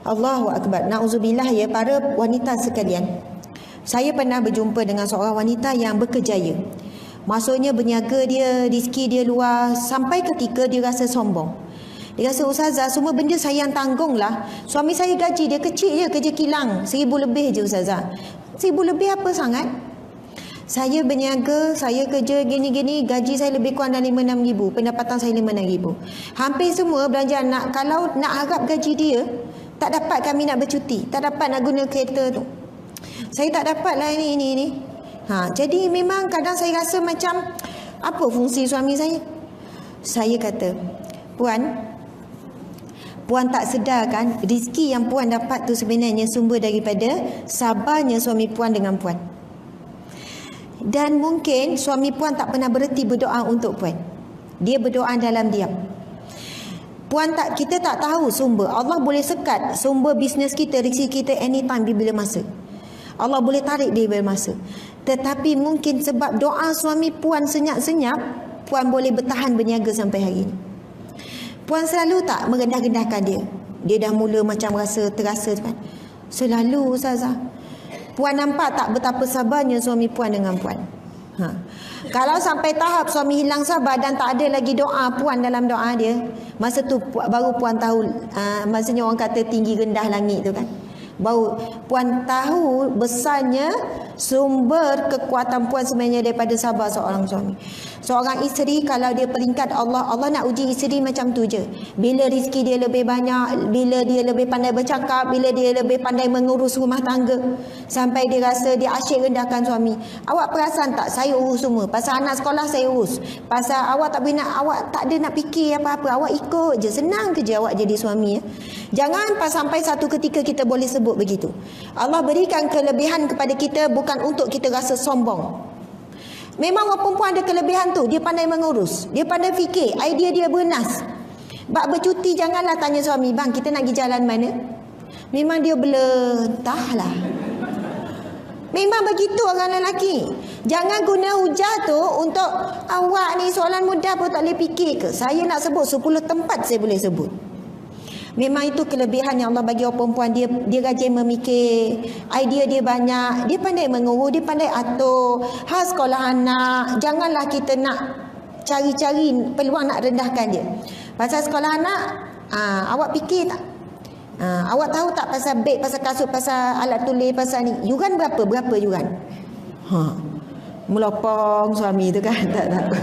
Allahu Akbar. Nauzubillah ya para wanita sekalian. Saya pernah berjumpa dengan seorang wanita yang berkejaya. Maksudnya berniaga dia, rezeki dia luas, sampai ketika dia rasa sombong. Dia rasa, ustazah, semua benda saya yang tanggung lah. Suami saya gaji dia kecil je, kerja kilang 1,000 lebih je ustazah. 1,000 lebih apa sangat? Saya berniaga, saya kerja gini-gini, gaji saya lebih kurang dalam 5-6 ribu, pendapatan saya 5-6 ribu. Hampir semua belanja anak, kalau nak harap gaji dia, tak dapat kami nak bercuti, tak dapat nak guna kereta tu. Saya tak dapat lah ini. Jadi memang kadang saya rasa macam, apa fungsi suami saya? Saya kata, Puan tak sedar kan, rezeki yang Puan dapat tu sebenarnya sumber daripada sabarnya suami Puan dengan Puan. Dan mungkin suami Puan tak pernah berhenti berdoa untuk Puan. Dia berdoa dalam diam. Kita tak tahu sumber. Allah boleh sekat sumber bisnes kita, rezeki kita anytime bila masa. Allah boleh tarik dia bila masa. Tetapi mungkin sebab doa suami Puan senyap-senyap, Puan boleh bertahan berniaga sampai hari ini. Puan selalu tak merendah-rendahkan dia. Dia dah mula macam terasa kan. Selalu ustazah. Puan nampak tak betapa sabarnya suami Puan dengan Puan? Kalau sampai tahap suami hilang sabar dan tak ada lagi doa Puan dalam doa dia, masa tu baru Puan tahu, maksudnya orang kata tinggi rendah langit tu kan. Baru Puan tahu besarnya sumber kekuatan Puan sebenarnya daripada sabar seorang suami. Seorang isteri kalau dia peringkat Allah nak uji isteri macam tu je. Bila rezeki dia lebih banyak, bila dia lebih pandai bercakap, bila dia lebih pandai mengurus rumah tangga, sampai dia rasa dia asyik rendahkan suami. Awak perasan tak, saya urus semua. Pasal anak sekolah saya urus. Pasal awak tak boleh awak tak ada nak fikir apa-apa. Awak ikut je, senang kerja awak jadi suami ya. Jangan sampai satu ketika kita boleh sebut begitu. Allah berikan kelebihan kepada kita bukan untuk kita rasa sombong. Memang orang perempuan ada kelebihan tu, dia pandai mengurus, dia pandai fikir, idea dia bernas. Bak bercuti janganlah tanya suami, bang kita nak pergi jalan mana? Memang dia entahlah. Memang begitu orang lelaki. Jangan guna hujah tu untuk awak ni soalan mudah pun tak boleh fikir ke? Saya nak sebut 10 tempat saya boleh sebut. Memang itu kelebihan yang Allah bagi orang perempuan. Dia rajin memikir, idea dia banyak, dia pandai mengurus, dia pandai atur hal sekolah anak. Janganlah kita nak cari-cari peluang nak rendahkan dia. Pasal sekolah anak, awak fikir tak? Awak tahu tak pasal beg, pasal kasut, pasal alat tulis, pasal ni? Yuran berapa? Berapa yuran? Melopong suami tu kan? Tak tahu.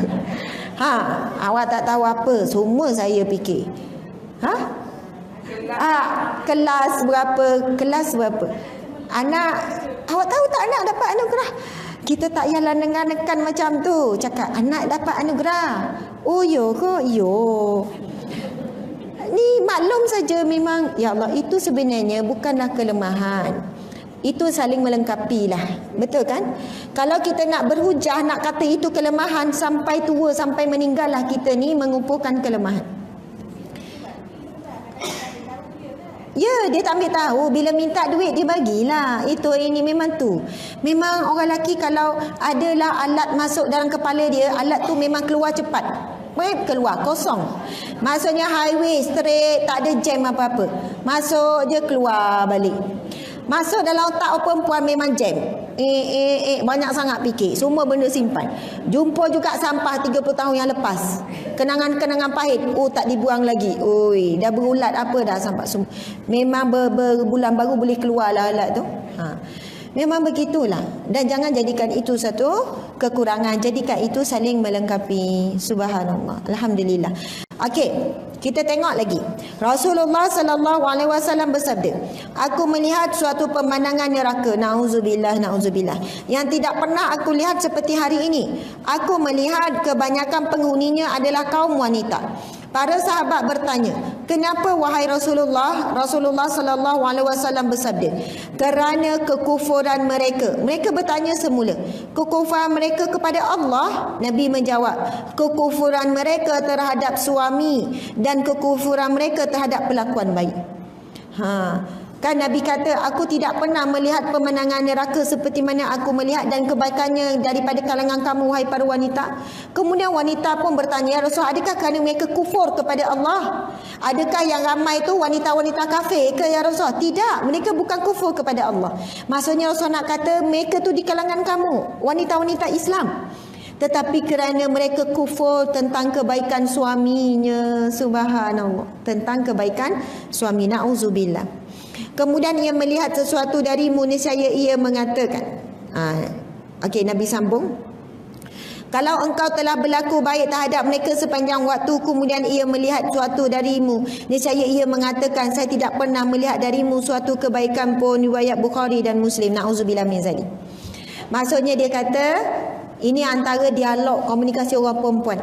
Awak tak tahu apa? Semua saya fikir. Kelas berapa? Anak, awak tahu tak anak dapat anugerah? Kita tak payah nekan macam tu. Cakap anak dapat anugerah. Oh yo ke? Yo. Ni maklum saja memang. Ya Allah, itu sebenarnya bukanlah kelemahan. Itu saling melengkapi lah. Betul kan? Kalau kita nak berhujah, nak kata itu kelemahan, sampai tua, sampai meninggal lah kita ni mengumpulkan kelemahan. Ya, dia tak ambil tahu. Bila minta duit, dia bagilah. Itu, ini memang tu. Memang orang lelaki kalau adalah alat masuk dalam kepala dia, alat tu memang keluar cepat. Keluar, kosong. Maksudnya highway, straight, tak ada jam apa-apa. Masuk je, keluar balik. Masuk dalam otak perempuan memang jam. Banyak sangat fikir. Semua benda simpan. Jumpa juga sampah 30 tahun yang lepas. Kenangan-kenangan pahit. Tak dibuang lagi. Dah berulat apa dah sampah semua. Memang berbulan baru boleh keluar lah alat tu. Memang begitulah. Dan jangan jadikan itu satu kekurangan. Jadikan itu saling melengkapi. Subhanallah. Alhamdulillah. Okey, kita tengok lagi. Rasulullah sallallahu alaihi wasallam bersabda, aku melihat suatu pemandangan neraka, nauzubillah, yang tidak pernah aku lihat seperti hari ini. Aku melihat kebanyakan penghuninya adalah kaum wanita. Para sahabat bertanya, kenapa wahai Rasulullah? Rasulullah sallallahu alaihi wasallam bersabda, kerana kekufuran mereka. Mereka bertanya semula, kekufuran mereka kepada Allah? Nabi menjawab, kekufuran mereka terhadap suami dan kekufuran mereka terhadap perlakuan baik. Kan Nabi kata, aku tidak pernah melihat pemandangan neraka seperti mana aku melihat dan kebaikannya daripada kalangan kamu, wahai para wanita. Kemudian wanita pun bertanya, ya Rasulullah, adakah kerana mereka kufur kepada Allah? Adakah yang ramai itu wanita-wanita kafir ke ya Rasulullah? Tidak, mereka bukan kufur kepada Allah. Maksudnya Rasulullah nak kata mereka tu di kalangan kamu, wanita-wanita Islam. Tetapi kerana mereka kufur tentang kebaikan suaminya, subhanallah, tentang kebaikan suami, na'udzubillah. Kemudian ia melihat sesuatu darimu, nescaya ia mengatakan. Okey, Nabi sambung. Kalau engkau telah berlaku baik terhadap mereka sepanjang waktu, kemudian ia melihat sesuatu darimu, nescaya ia mengatakan, saya tidak pernah melihat darimu suatu kebaikan pun. Riwayat Bukhari dan Muslim. Na'udzubillah min zalik. Maksudnya dia kata, ini antara dialog komunikasi orang perempuan.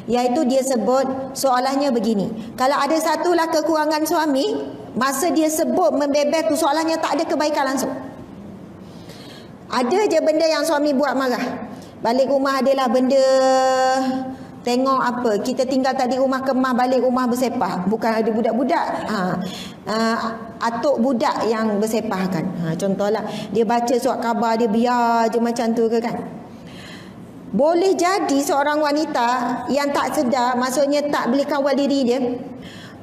Iaitu dia sebut soalannya begini. Kalau ada satulah kekurangan suami, masa dia sebut membebel tu soalannya tak ada kebaikan langsung. Ada je benda yang suami buat marah. Balik rumah adalah benda, tengok apa, kita tinggal tak di rumah kemah, balik rumah bersepah. Bukan ada budak-budak, atuk budak yang bersepah kan. Contohlah, dia baca surat khabar, dia biar je macam tu ke kan. Boleh jadi seorang wanita yang tak sedar, maksudnya tak boleh kawal diri dia.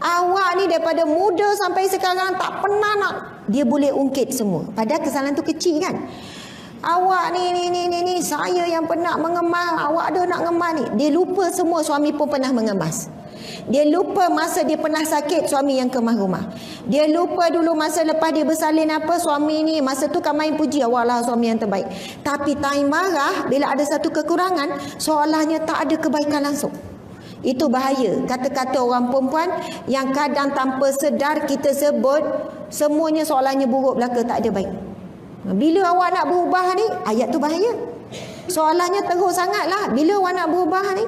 Awak ni daripada muda sampai sekarang tak pernah nak, dia boleh ungkit semua. Padahal kesalahan tu kecil kan. Awak ni saya yang pernah mengemas, awak ada nak ngemas ni. Dia lupa semua suami pun pernah mengemas. Dia lupa masa dia pernah sakit, suami yang kemas rumah. Dia lupa dulu masa lepas dia bersalin apa, suami ni masa tu kan main puji, awak lah suami yang terbaik. Tapi time marah, bila ada satu kekurangan, seolahnya tak ada kebaikan langsung. Itu bahaya. Kata-kata orang perempuan yang kadang tanpa sedar kita sebut, semuanya soalannya buruk belaka, tak ada baik. Bila awak nak berubah ni, ayat tu bahaya. Soalannya teruk sangatlah. Bila awak nak berubah ni,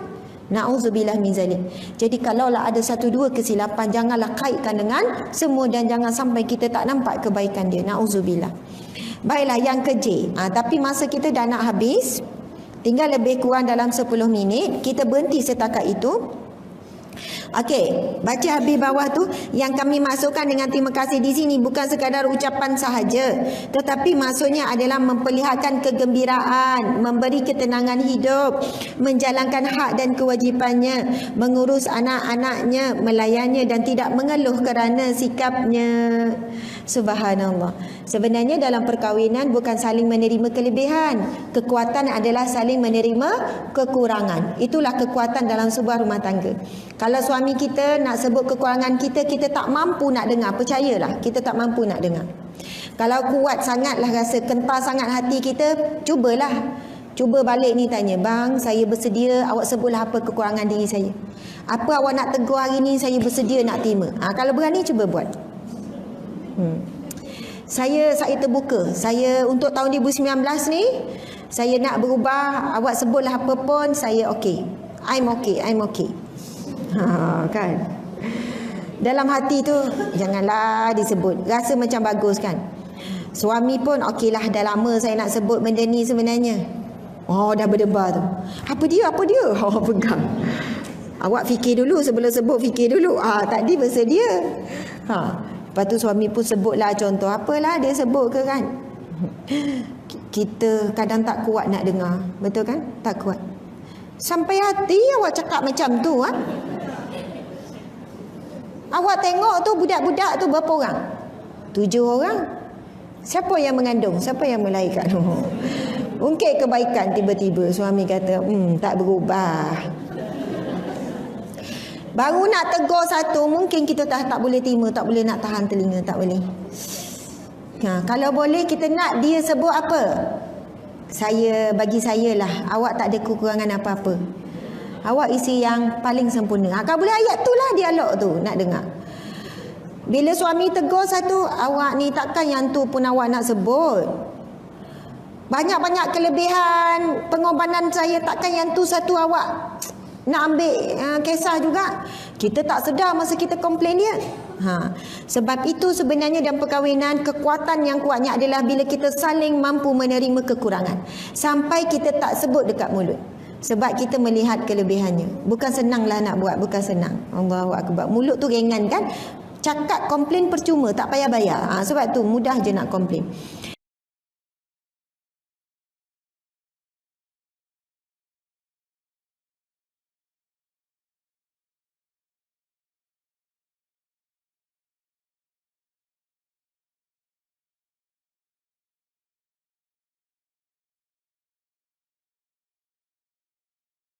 na'udzubillah min zalik. Jadi kalaulah ada satu dua kesilapan, janganlah kaitkan dengan semua dan jangan sampai kita tak nampak kebaikan dia. Na'udzubillah. Baiklah, yang keje. Tapi masa kita dah nak habis. Tinggal lebih kurang dalam 10 minit. Kita berhenti setakat itu. Okey, baca habis bawah tu. Yang kami masukkan dengan terima kasih di sini bukan sekadar ucapan sahaja, tetapi maksudnya adalah memperlihatkan kegembiraan, memberi ketenangan hidup, menjalankan hak dan kewajipannya, mengurus anak-anaknya, melayannya dan tidak mengeluh kerana sikapnya. Subhanallah. Sebenarnya dalam perkahwinan bukan saling menerima kelebihan. Kekuatan adalah saling menerima kekurangan. Itulah kekuatan dalam sebuah rumah tangga. Kalau suami kita nak sebut kekurangan kita, kita tak mampu nak dengar. Percayalah, kita tak mampu nak dengar. Kalau kuat sangatlah rasa, kental sangat hati kita, cubalah. Cuba balik ni tanya, bang, saya bersedia, awak sebutlah apa kekurangan diri saya. Apa awak nak tegur hari ni, saya bersedia nak terima. Kalau berani, cuba buat. Saya terbuka. Saya untuk tahun 2019 ni, saya nak berubah. Awak sebutlah apa pun, saya okey. I'm okay. Kan? Dalam hati tu janganlah disebut. Rasa macam bagus kan. Suami pun okeylah, dah lama saya nak sebut benda ni sebenarnya. Dah berdebar tu. Apa dia? Pegang. Awak fikir dulu sebelum sebut, fikir dulu. Tadi bersedia. Lepas tu suami pun sebutlah contoh. Apalah dia sebut ke kan. Kita kadang tak kuat nak dengar. Betul kan? Tak kuat. Sampai hati awak cakap macam tu. Awak tengok tu budak-budak tu berapa orang? 7 orang. Siapa yang mengandung? Siapa yang melahirkan? Ungkit kebaikan, tiba-tiba suami kata, tak berubah. Baru nak tegur satu, mungkin kita tak boleh terima, tak boleh nak tahan telinga, tak boleh. Kalau boleh kita nak dia sebut apa? Bagi saya lah, awak tak ada kekurangan apa-apa. Awak isi yang paling sempurna. Kalau boleh ayat tu lah dialog tu nak dengar. Bila suami tegur satu, awak ni takkan yang tu pun awak nak sebut. Banyak-banyak kelebihan pengorbanan saya, takkan yang tu satu awak nak ambil kisah juga. Kita tak sedar masa kita komplain dia. Sebab itu sebenarnya dalam perkahwinan, kekuatan yang kuatnya adalah bila kita saling mampu menerima kekurangan. Sampai kita tak sebut dekat mulut. Sebab kita melihat kelebihannya. Bukan senanglah nak buat, bukan senang. Allahu Akbar. Mulut tu ringan kan? Cakap komplain percuma, tak payah bayar. Sebab tu mudah je nak komplain.